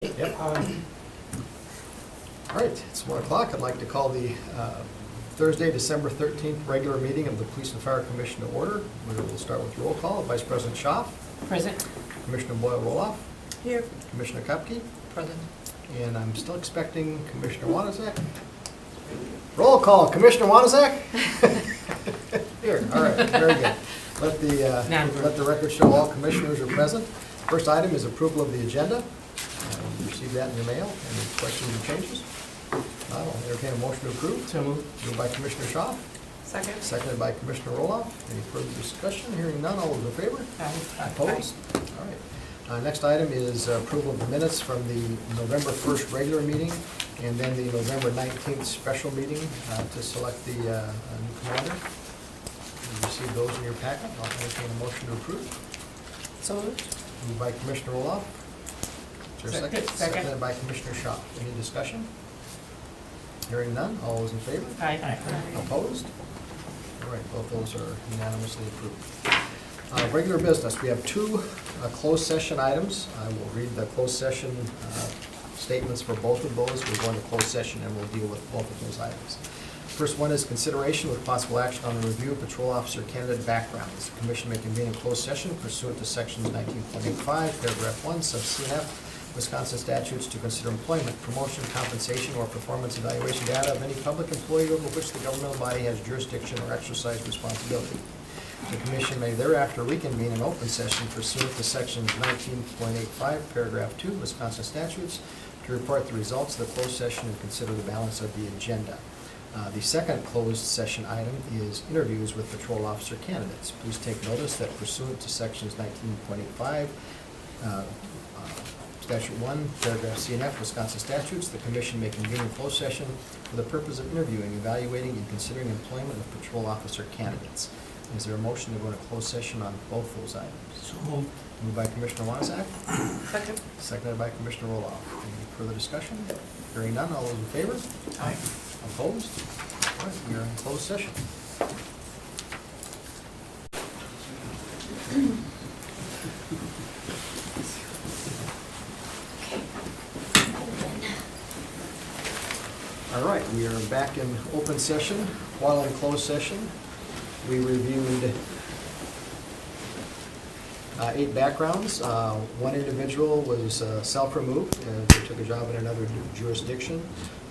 Yep. All right, it's 1 o'clock. I'd like to call the Thursday, December 13th regular meeting of the Police and Fire Commission to order. We'll start with roll call. Vice President Schaaf. Present. Commissioner Boyle-Roloff. Here. Commissioner Kupke. Present. And I'm still expecting Commissioner Wanazek. Roll call, Commissioner Wanazek. Here, all right, very good. Let the record show all commissioners are present. First item is approval of the agenda. You received that in your mail. Any questions or changes? I'll entertain a motion to approve. So moved. Moved by Commissioner Schaaf, Second. seconded by Commissioner Roloff. Any further discussion? Hearing none, all those in favor? Opposed? All right. Next item is approval of the minutes from the November 1st regular meeting and then the November 19th special meeting to select the new commander. You received those in your packet. I'll entertain a motion to approve. So moved. Moved by Commissioner Roloff. Is there a second? Second. Seconded by Commissioner Schaaf. Any discussion? Hearing none. All those in favor? Aye. Opposed? All right, both those are unanimously approved. Regular business, we have two closed session items. I will read the closed session statements for both of those. We'll go into closed session and we'll deal with both of those items. First one is consideration with possible action on the review of patrol officer candidate backgrounds. The commission may convene in closed session pursuant to sections 19.85, paragraph 1, sub C and F, Wisconsin statutes to consider employment, promotion, compensation, or performance evaluation data of any public employee over which the governmental body has jurisdiction or exercise responsibility. The commission may thereafter reconvene in open session pursuant to sections 19.85, paragraph 2, Wisconsin statutes, to report the results of the closed session and consider the balance of the agenda. The second closed session item is interviews with patrol officer candidates. Please take notice that pursuant to sections 19.85, Statute 1, paragraph C and F, Wisconsin statutes, the commission may convene in closed session for the purpose of interviewing, evaluating, and considering employment of patrol officer candidates. Is there a motion to go into closed session on both those items? So moved. Moved by Commissioner Wanzak, Second. seconded by Commissioner Roloff. Any further discussion? Hearing none, all those in favor? Aye. Opposed? All right, we are in closed session. All right, we are back in open session. While in closed session, we reviewed 8 backgrounds. One individual was self-removed, and they took a job in another jurisdiction.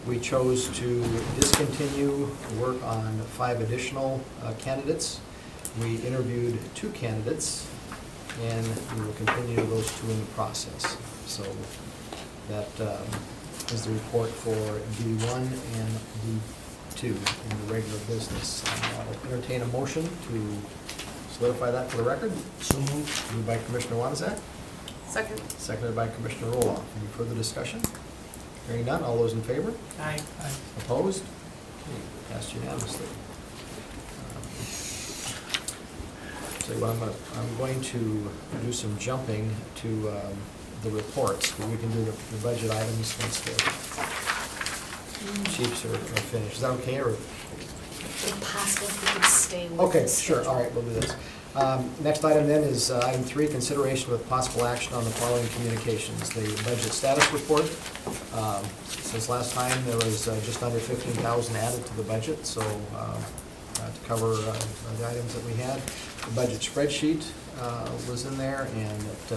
We chose to discontinue work on 5 additional candidates. We interviewed 2 candidates, and we will continue those 2 in the process. So that is the report for D1 and D2 in the regular business. I'll entertain a motion to solidify that for the record. So moved. Moved by Commissioner Wanzak, Second. seconded by Commissioner Roloff. Any further discussion? Hearing none, all those in favor? Aye. Opposed? Okay, passed unanimously. So what I'm going to do some jumping to the reports. We can do the budget items once the chiefs are finished. Is that okay, or? If possible, if we could stay with Okay, the sure, all right, we'll do this. Next item then is item 3, consideration with possible action on the following communications. The budget status report. Since last time, there was just under 15,000 added to the budget, so to cover the items that we had. The budget spreadsheet was in there, and it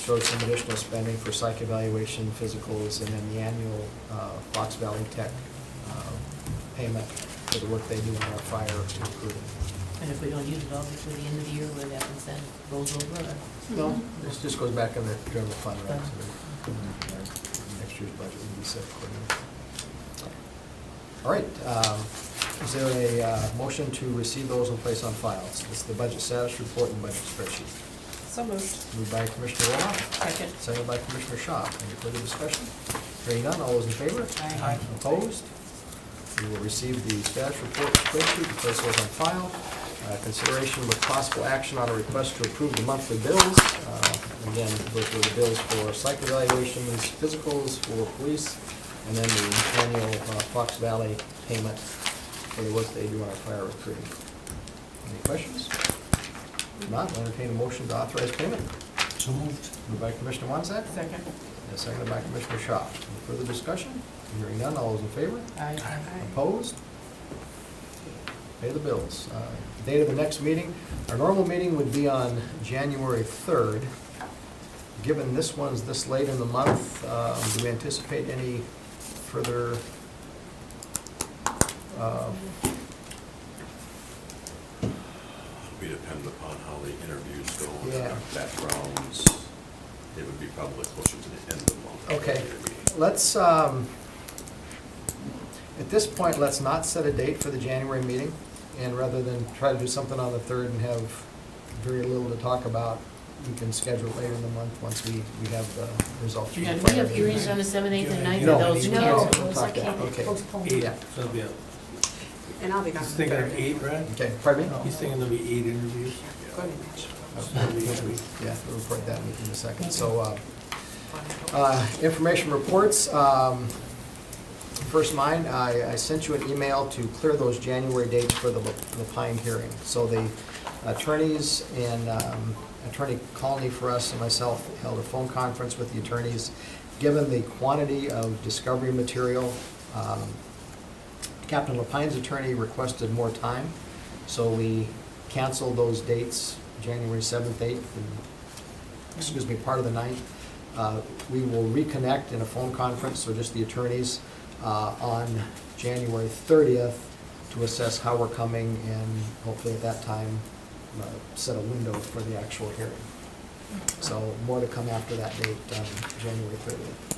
showed some additional spending for psych evaluation, physicals, and then the annual Fox Valley Tech payment for the work they do in our fire recruiting. And if we don't use it all before the end of the year, what happens then? Rolls over? No, this just goes back in the general fund, right? So next year's budget will be set accordingly. All right, is there a motion to receive those and place on file? It's the budget status report and budget spreadsheet. So moved. Moved by Commissioner Roloff, Second. seconded by Commissioner Schaaf. Any further discussion? Hearing none, all those in favor? Aye. Opposed? We will receive the status report spreadsheet and place those on file. Consideration with possible action on a request to approve the monthly bills. Again, those are the bills for psych evaluations, physicals for police, and then the annual Fox Valley payment for the work they do on our fire recruiting. Any questions? If not, I'll entertain a motion to authorize payment. So moved. Moved by Commissioner Wanzak, Second. and seconded by Commissioner Shaw. Any further discussion? Hearing none, all those in favor? Aye. Opposed? Pay the bills. Date of the next meeting, our normal meeting would be on January 3rd. Given this one's this late in the month, do we anticipate any further Be dependent upon how the interviews go, Yeah. backgrounds. It would be probably closer to the end of the month. Okay. Maybe. Let's, at this point, let's not set a date for the January meeting, and rather than try to do something on the 3rd and have very little to talk about, we can schedule later in the month once we have the results. from the And we have fire hearings meeting. on the 7th, 8th, and 9th, No. or those No, canceled? those are canceled, Okay. postponed. Yeah. So it'll be And I'll be gone. he's thinking of 8, right? Okay, pardon me? He's thinking there'll be 8 interviews. Go ahead, Mitch. Yeah, we'll report that in a second. So, information reports. First mine, I sent you an email to clear those January dates for the Pine hearing. So the attorneys and Attorney Colony for us and myself held a phone conference with the attorneys. Given the quantity of discovery material, Captain Lapine's attorney requested more time, so we canceled those dates, January 7th, 8th, and, part of the 9th. We will reconnect in a phone conference, so just the attorneys, on January 30th to assess how we're coming and hopefully at that time set a window for the actual hearing. So more to come after that date, January 30th.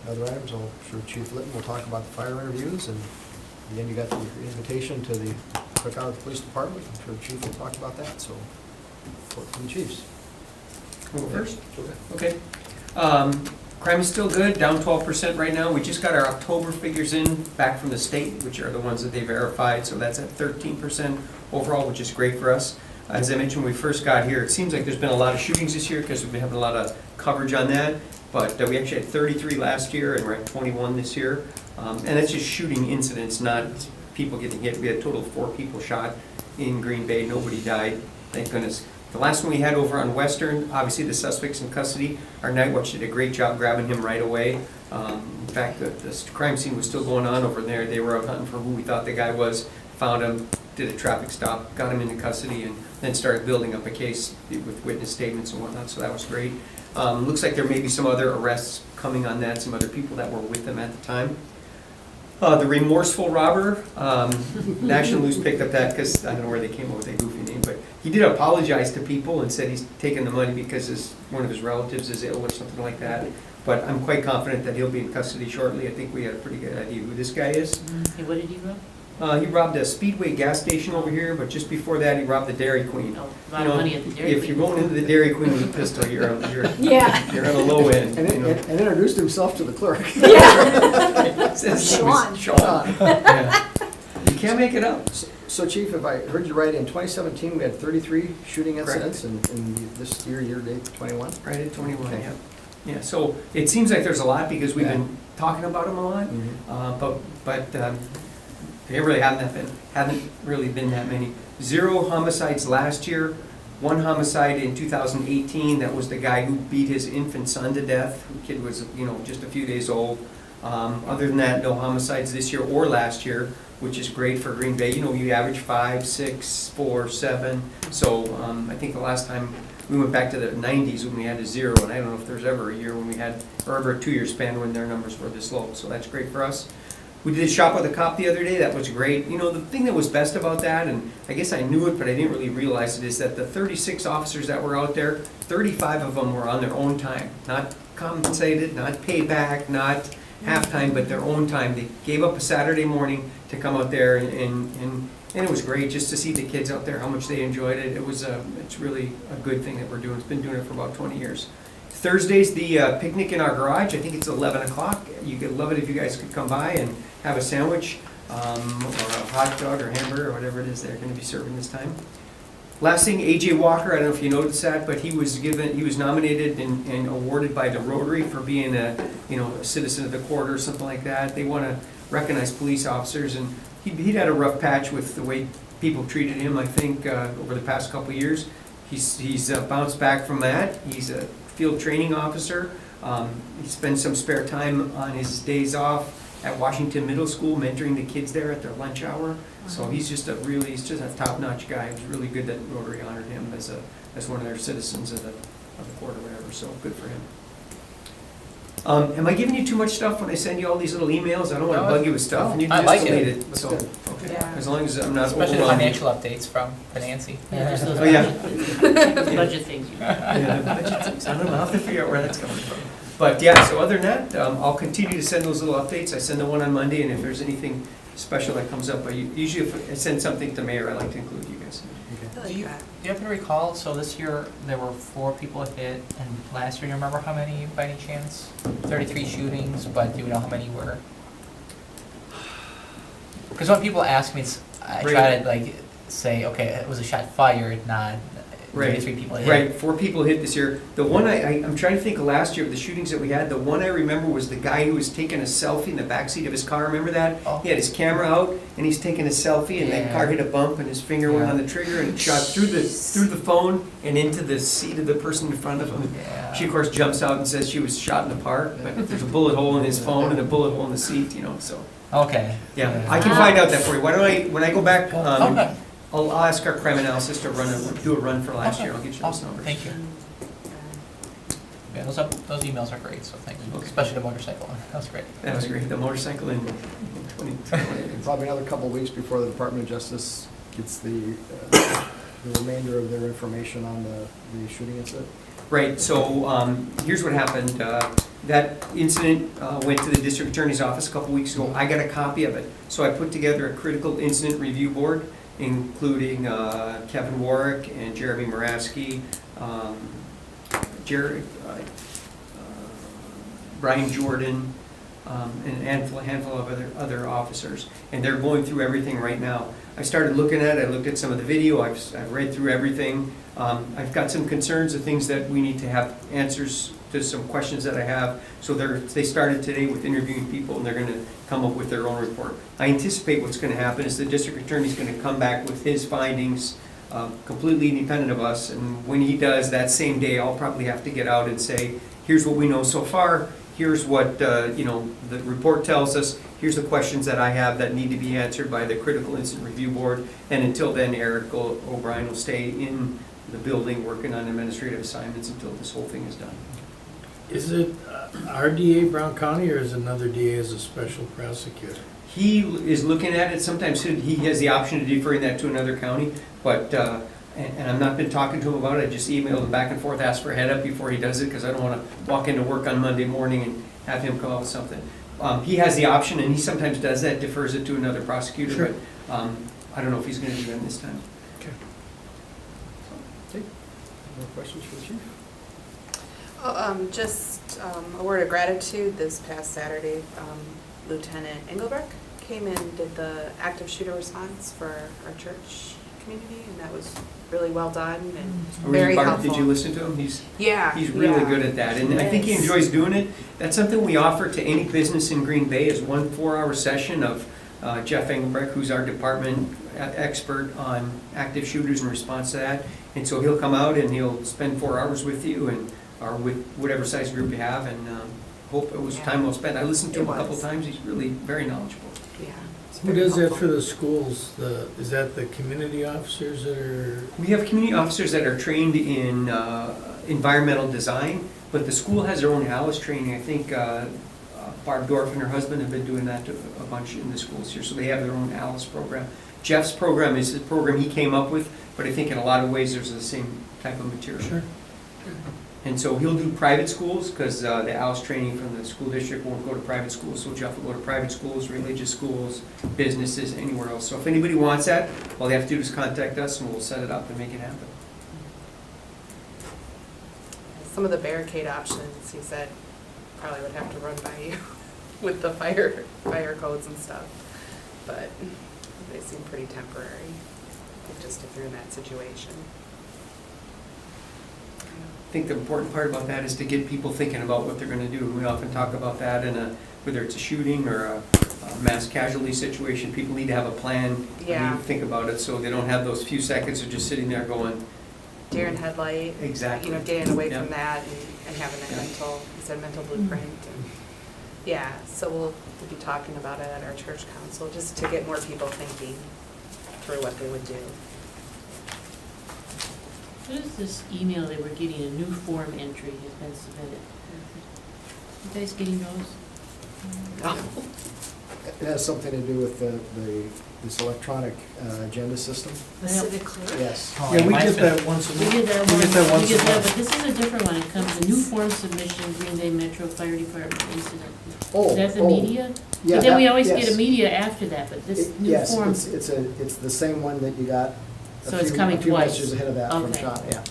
Other items, I'm sure Chief Litton will talk about the fire interviews, and again, you got the invitation to the Cookout Police Department. I'm sure the Chief will talk about that, so report from the chiefs. Go first? Okay. Crime is still good, down 12% right now. We just got our October figures in back from the state, which are the ones that they verified, so that's at 13% overall, which is great for us. As I mentioned when we first got here, it seems like there's been a lot of shootings this year because we've been having a lot of coverage on that, but we actually had 33 last year and we're at 21 this year. And that's just shooting incidents, not people getting hit. We had a total of 4 people shot in Green Bay, nobody died, thank goodness. The last one we had over on Western, obviously the suspect's in custody. Our night watch did a great job grabbing him right away. In fact, the crime scene was still going on over there. They were out hunting for who we thought the guy was, found him, did a traffic stop, got him into custody, and then started building up a case with witness statements and whatnot, so that was great. Looks like there may be some other arrests coming on that, some other people that were with them at the time. The remorseful robber, National News picked up that because I don't know where they came up with a goofy name, but he did apologize to people and said he's taking the money because one of his relatives is ill or something like that. But I'm quite confident that he'll be in custody shortly. I think we had a pretty good idea who this guy is. Okay, what did he rob? He robbed a Speedway gas station over here, but just before that, he robbed the Dairy Queen. Oh, a lot of money at the Dairy If you're Queen. going into the Dairy Queen with a pistol, you're Yeah. you're on a low end. And you know. introduced himself to the clerk. It says he was Sean. Sean. Yeah. You can't make it up. So Chief, if I heard you right, in 2017, we had 33 shooting Correct. incidents, and this year-to-date, 21? Right at 21, Okay. yeah. Yeah, so it seems like there's a lot because we've Yeah. been talking about them a lot, Mhm. but there really haven't really been that many. 0 homicides last year, 1 homicide in 2018. That was the guy who beat his infant son to death. The kid was, just a few days old. Other than that, no homicides this year or last year, which is great for Green Bay. You average 5, 6, 4, 7. So I think the last time we went back to the 90s when we had a 0, and I don't know if there's ever a year when we had, or ever a 2-year span when their numbers were this low. So that's great for us. We did shop with a cop the other day. That was great. The thing that was best about that, and I guess I knew it, but I didn't really realize it, is that the 36 officers that were out there, 35 of them were on their own time, not compensated, not payback, not halftime, but their own time. They gave up a Saturday morning to come out there, and it was great just to see the kids out there, how much they enjoyed it. It's really a good thing that we're doing. It's been doing it for about 20 years. Thursday's the picnic in our garage. I think it's 11 o'clock. You could love it if you guys could come by and have a sandwich, or a hot dog or hamburger or whatever it is they're going to be serving this time. Last thing, AJ Walker, I don't know if you noticed that, but he was nominated and awarded by the Rotary for being a citizen of the quarter or something like that. They want to recognize police officers, and he'd had a rough patch with the way people treated him, I think, over the past couple of years. He's bounced back from that. He's a field training officer. He spends some spare time on his days off at Washington Middle School mentoring the kids there at their lunch hour. So he's just a top-notch guy. It was really good that Rotary honored him as one of their citizens of the court or whatever, so good for him. Am I giving you too much stuff when I send you all these little emails? I don't want to bug you with stuff, and you I just like delete it. it, That's so, good. okay. Yeah. As long as I'm not Especially the overwhelming. financial updates from Nancy. Yeah, there's those Oh, yeah. budget things you. Yeah, budget things. I don't know, I'll have to figure out where that's coming from. But yeah, so other than that, I'll continue to send those little updates. I send the one on Monday, and if there's anything special that comes up, usually if I send something to Mayor, I like to include you guys. I like Do you, that. do you happen to recall, so this year, there were 4 people hit, and last year, do you remember how many by any chance? 33 shootings, but do you know how many were? Because when people ask me, I try to like say, okay, it was a shot fired, not Right. 33 people hit. Right, 4 people hit this year. The one I'm trying to think of last year of the shootings that we had, the one I remember was the guy who was taking a selfie in the backseat of his car, remember that? Oh. He had his camera out, and he's taking a selfie, and that Yeah. car hit a bump, and his finger went Yeah. on the trigger, and it shot through the phone and into the seat of the person in front of him. Yeah. She, of course, jumps out and says she was shot in the park, but there's a bullet hole in his phone and a bullet hole in the seat, so. Okay. Yeah, I can find out that for you. Why don't when I go back, Okay. I'll ask our crime analysis to do a run for last year. I'll get you those Awesome. numbers. Thank you. Yeah, those emails are great, so thank you, Okay. especially the motorcycle one, that was great. That was great. The motorcycle in 2020. Probably another couple of weeks before the Department of Justice gets the remainder of their information on the shooting incident. Right, so here's what happened. That incident went to the district attorney's office a couple weeks ago. I got a copy of it. So I put together a critical incident review board, including Kevin Warwick and Jeremy Moraski, Brian Jordan, and a handful of other officers. And they're going through everything right now. I started looking at it, I looked at some of the video, I've read through everything. I've got some concerns of things that we need to have answers to some questions that I have. So they started today with interviewing people, and they're gonna come up with their own report. I anticipate what's gonna happen is the district attorney's gonna come back with his findings, completely independent of us, and when he does, that same day, I'll probably have to get out and say, here's what we know so far, here's what, the report tells us, here's the questions that I have that need to be answered by the Critical Incident Review Board, and until then, Eric O'Brien will stay in the building working on administrative assignments until this whole thing is done. Is it our DA, Brown County, or is another DA as a special prosecutor? He is looking at it, sometimes he has the option of deferring that to another county, but, and I've not been talking to him about it, I just emailed him back and forth, asked for a head up before he does it, because I don't want to walk into work on Monday morning and have him come out with something. He has the option, and he sometimes does that, defers it to another prosecutor, Sure. but I don't know if he's going to do that this time. More questions for the chief? Just a word of gratitude. This past Saturday, Lieutenant Engelbrecht came in, did the active shooter response for our church community, and that was really well done and very Barb, helpful. did you listen to him? He's really yeah. good at that, and I think he Yes. enjoys doing it. That's something we offer to any business in Green Bay, is 1 4-hour session of Jeff Engelbrecht, who's our department expert on active shooters and response to that. And so he'll come out and he'll spend 4 hours with you, and or with whatever size group you have, and hope it was time well spent. I listened to It him a couple was. times. He's really very knowledgeable. Yeah. it's Who very does that helpful. for the schools? Is that the community officers that are? We have community officers that are trained in environmental design, but the school has their own ALICE training. I think Barb Dorf and her husband have been doing that a bunch in the schools here, so they have their own ALICE program. Jeff's program is the program he came up with, but I think in a lot of ways there's the same type of material. Sure. And so he'll do private schools, because the ALICE training from the school district won't go to private schools, so Jeff will go to private schools, religious schools, businesses, anywhere else. So if anybody wants that, all they have to do is contact us, and we'll set it up and make it happen. Some of the barricade options, he said, probably would have to run by you with the fire codes and stuff, but they seem pretty temporary, just if you're in that situation. I think the important part about that is to get people thinking about what they're gonna do. And we often talk about that whether it's a shooting or a mass casualty situation, people need to have a plan. They Yeah. need to think about it, so they don't have those few seconds of just sitting there going, deer in headlight. Exactly. You know, getting away Yeah. from that and having that Yeah. mental, he said mental blueprint. And yeah, so we'll be talking about it at our church council, just to get more people thinking through what they would do. What is this email that we're getting, a new form entry has been submitted? You guys getting those? It has something to do with this electronic agenda system. The civic clerk? Yes. Oh, Yeah, we mine's get been- that once a We month. get that We one, get that once we a get that, month. but this is a different one. It comes, a new form submission, Green Bay Metro Fire Department incident. Oh, Is that the oh, media? yeah, But then we that- always get yes. a media after that, but this new Yes, form. it's the same one that you got So it's coming a few twice. messages ahead of that from Okay. Sean, yeah.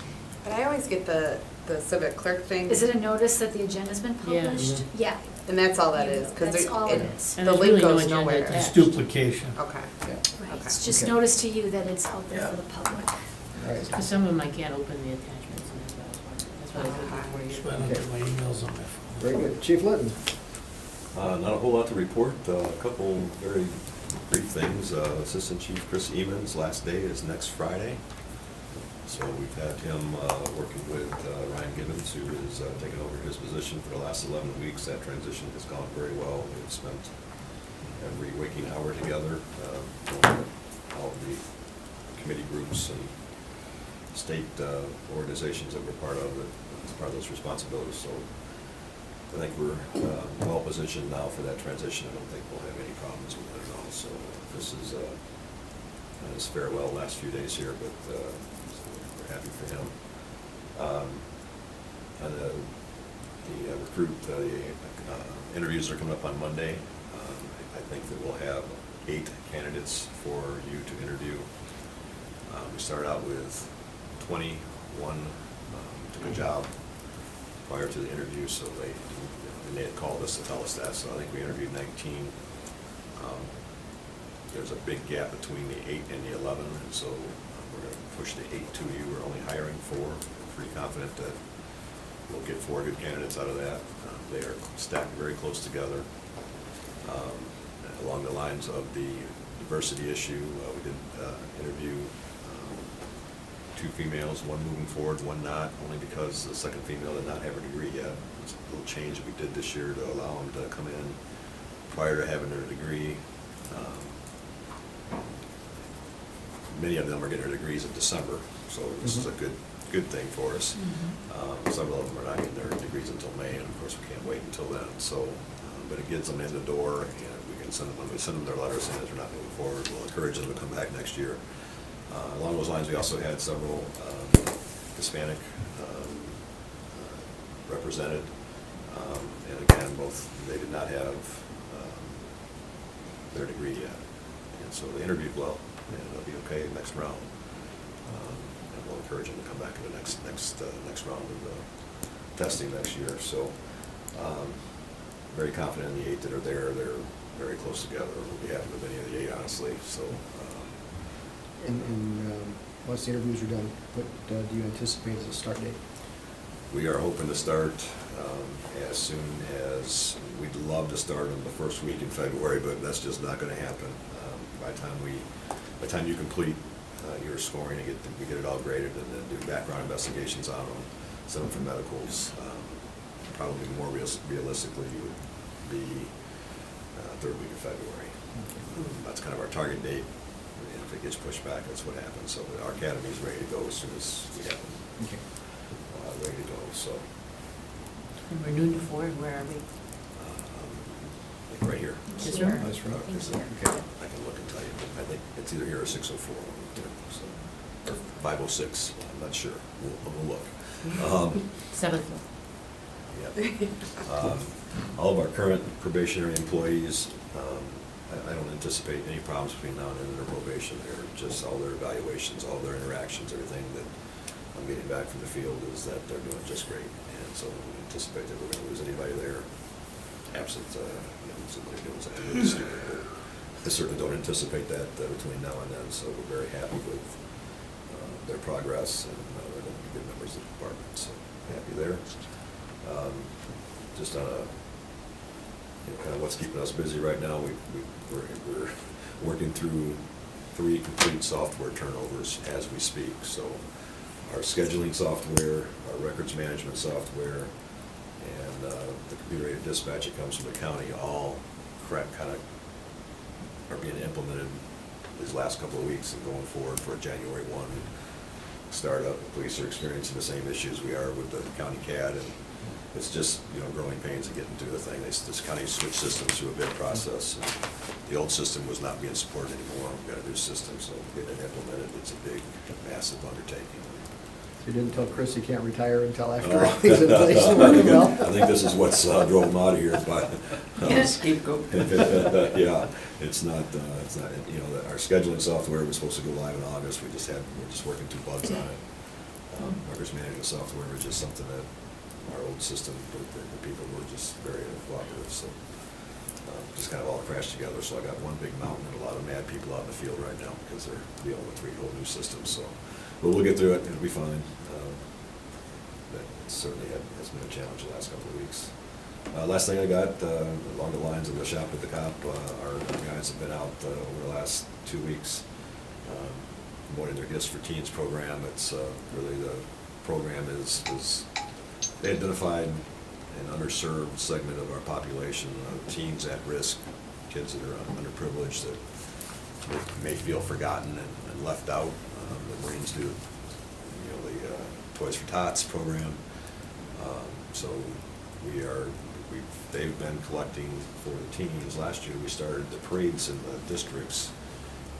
But I always get the civic clerk thing. Is it a notice that the agenda's been Yeah. published? Yeah. And that's all that is, because That's all it is. And the there's link really no goes agenda nowhere. It's attached. duplication. Okay. Yeah. Right, Okay. it's just Okay. notice to you that it's out there Yeah. for the public. All right. Because some of them I can't open the attachments, and that's why I was wondering. That's why I did it So for I you. don't get my emails on my phone. Very good. Chief Litton? Not a whole lot to report, a couple very brief things. Assistant Chief Chris Emons, last day is next Friday. So we've had him working with Ryan Gibbons, who is taking over his position for the last 11 weeks. That transition has gone very well. We've spent every waking hour together, going to all of the committee groups and state organizations that we're part of, as part of those responsibilities. So I think we're well positioned now for that transition. I don't think we'll have any problems with it at all. So this is his farewell last few days here, but so we're happy for him. And the recruit, interviews are coming up on Monday. I think that we'll have 8 candidates for you to interview. We started out with 21 took a job prior to the interview, so they had called us to tell us that, so I think we interviewed 19. There's a big gap between the 8 and the 11, and so we're going to push the 8 to you. We're only hiring 4. We're pretty confident that we'll get 4 good candidates out of that. They are stacked very close together. Along the lines of the diversity issue, we did interview 2 females, one moving forward, one not, only because the second female did not have her degree yet. It's a little change that we did this year to allow them to come in prior to having their degree. Many of them are getting their degrees in December, so this is a good thing for us. Several of them are not getting their degrees until May, and of course we can't wait until then. So, but it gets them in the door, and we can send them, when we send them their letters saying that they're not moving forward, we'll encourage them to come back next year. Along those lines, we also had several Hispanic represented, and again, both, they did not have their degree yet. And so they interviewed well, and it'll be okay next round. And we'll encourage them to come back in the next round of testing next year. So very confident in the 8 that are there. They're very close together. We'll be happy with any of the 8, honestly. So. And once the interviews are done, what do you anticipate as a start date? We are hoping to start as soon as, we'd love to start in the first week in February, but that's just not going to happen. By the time you complete your scoring and we get it all graded and then do background investigations on them, send them for medicals, probably more realistically would be 3rd week of February. That's kind of our target date. And if it gets pushed back, that's what happens. So our academy is ready to go as soon as we have them Okay. ready to go. So And we're noon to 4, where are we? like right here. This Here. room? Nice room. Okay. I can look and tell you, but I think it's either here or 604, so, or 506, I'm not sure, we'll look. 7th floor. Yep. All of our current probationary employees, I don't anticipate any problems between now and then in their probation. They're just, all their evaluations, all their interactions, everything that I'm getting back from the field is that they're doing just great. And so we anticipate that we're gonna lose anybody there, absent, somebody doing something really stupid. But I certainly don't anticipate that between now and then, so we're very happy with their progress, and they're going to be good members of the department, so happy there. Just on a, kind of what's keeping us busy right now, we're working through 3 complete software turnovers as we speak, so our scheduling software, our records management software, and the computer-aided dispatch that comes from the county, all kind of are being implemented these last couple of weeks and going forward for a January 1 startup. The police are experiencing the same issues we are with the county CAD, and it's just, growing pains of getting through the thing. This county switched systems through a bid process. And the old system was not being supported anymore. We've got a new system, so getting it implemented, it's a big, massive undertaking. You didn't tell Chris he can't retire until after Oh. he's in place and working well? I think this is what's drove him out of here, but. Scapegoat. Yeah, it's not, our scheduling software was supposed to go live in August. We're just working through bugs on it. Records management software was just something that our old system, the people were just very cooperative, so. Just kind of all crashed together, so I got one big mountain and a lot of mad people out in the field right now because they're dealing with 3 whole new systems, so. But we'll get through it, it'll be fine. But it certainly has been a challenge the last couple of weeks. Last thing I got, along the lines of the Shop with the Cop, our guys have been out over the last 2 weeks promoting their Gifts for Teens program. It's really, the program is they identified an underserved segment of our population, teens at risk, kids that are underprivileged that may feel forgotten and left out. The Marines do, the Toys for Tots program. So they've been collecting for the teens. Last year we started the parades in the districts.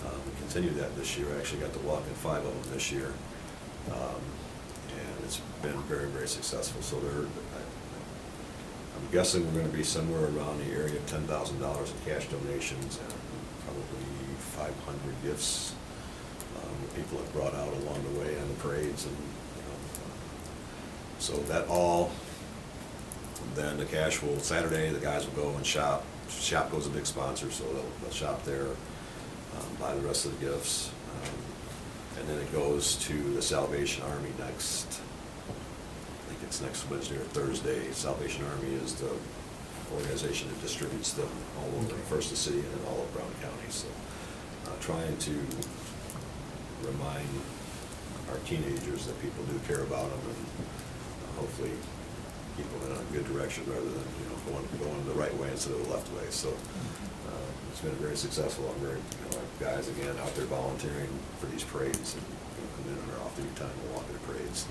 We continued that this year. I actually got to walk in 5 of them this year. And it's been very, very successful. So I'm guessing we're going to be somewhere around the area of $10,000 in cash donations and probably 500 gifts that people have brought out along the way on the parades. And so that all, then the cash will, Saturday, the guys will go and shop. Shopko's a big sponsor, so they'll shop there, buy the rest of the gifts. And then it goes to the Salvation Army next, I think it's next Wednesday or Thursday. Salvation Army is the organization that distributes them all over first the city and then all of Brown County. So trying to remind our teenagers that people do care about them and hopefully keep them in a good direction rather than, going the right way instead of the left way. So it's been very successful. I'm very, our guys again out there volunteering for these parades and come in on their off-duty time and walk the parades.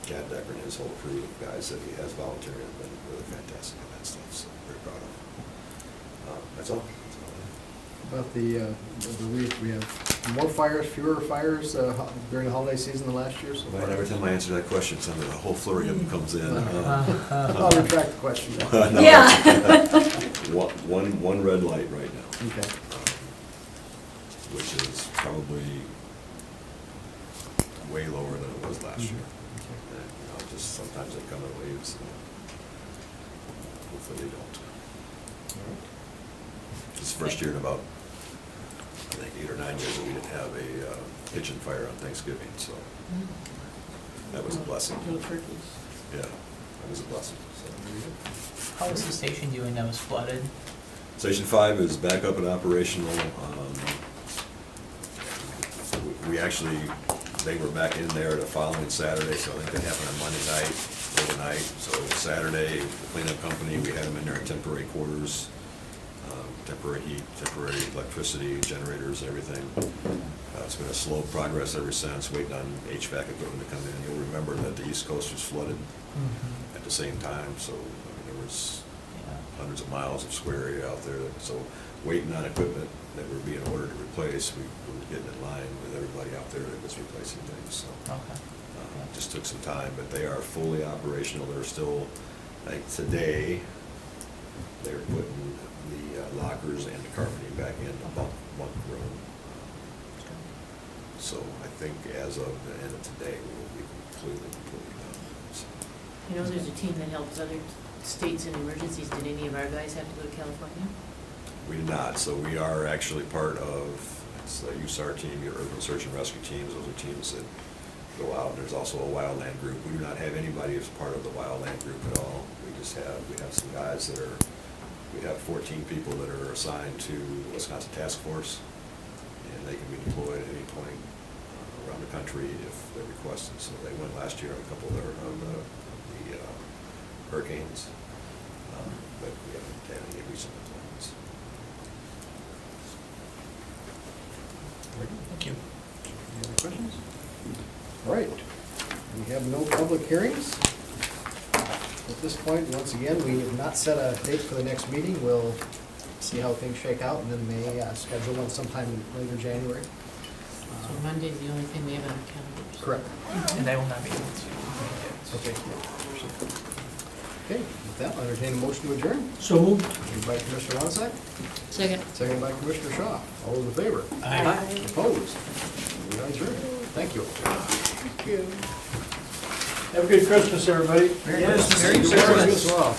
Chad Decker and his whole crew of guys that he has volunteering have been really fantastic at that stuff, so very proud of them. That's all. About the wreath, we have more fires, fewer fires during the holiday season than last year so far? Right, every time I answer that question, a whole flurry of them comes in. I'll retract the question. No, Yeah. One red light right now. Okay. Which is probably way lower than it was last year. And, just sometimes they come in waves, and hopefully they don't. This is the first year in about, I think, 8 or 9 years that we didn't have a kitchen fire on Thanksgiving, so that was a blessing. Little turkeys. Yeah, that was a blessing. So. How was the station doing that was flooded? Station 5 is back up and operational. They were back in there the following Saturday, so I think that happened on Monday night, overnight. So Saturday, the cleanup company, we had them in there in temporary quarters, temporary heat, temporary electricity, generators, everything. It's been a slow progress ever since, waiting on HVAC equipment to come in. You'll remember that the East Coast was flooded at the same time, so there was hundreds of miles of square area out there. So waiting on equipment that were being ordered to replace, we were getting in line with everybody out there that was replacing things. So Okay. just took some time, but they are fully operational. They're still, like today, they're putting the lockers and the carpeting back in the bunk room. So I think as of the end of today, we will be completely done. So, You know, there's a team that helps other states in emergencies. Did any of our guys have to go to California? we did not. So we are actually part of, it's the USAR team, your Urban Search and Rescue teams. Those are teams that go out. And there's also a wildland group. We do not have anybody as part of the wildland group at all. We have some guys that are, we have 14 people that are assigned to the Wisconsin Task Force, and they can be deployed at any point around the country if they requested. So they went last year on a couple of the hurricanes, but we haven't had any recent ones. Thank you. Any other questions? All right, we have no public hearings. At this point, once again, we have not set a date for the next meeting. We'll see how things shake out and then may schedule one sometime later January. So Monday's the only thing we have on our calendars. Correct. And I will not be able to make it. Okay. Okay, with that, I'll entertain a motion to adjourn. So moved. Moved by Commissioner Wonsack, Second. seconded by Commissioner Shaw. All those in favor? Aye. Opposed? We are adjourned. Thank you. Thank you. Have a good Christmas, everybody. Merry Christmas. Merry Christmas as well.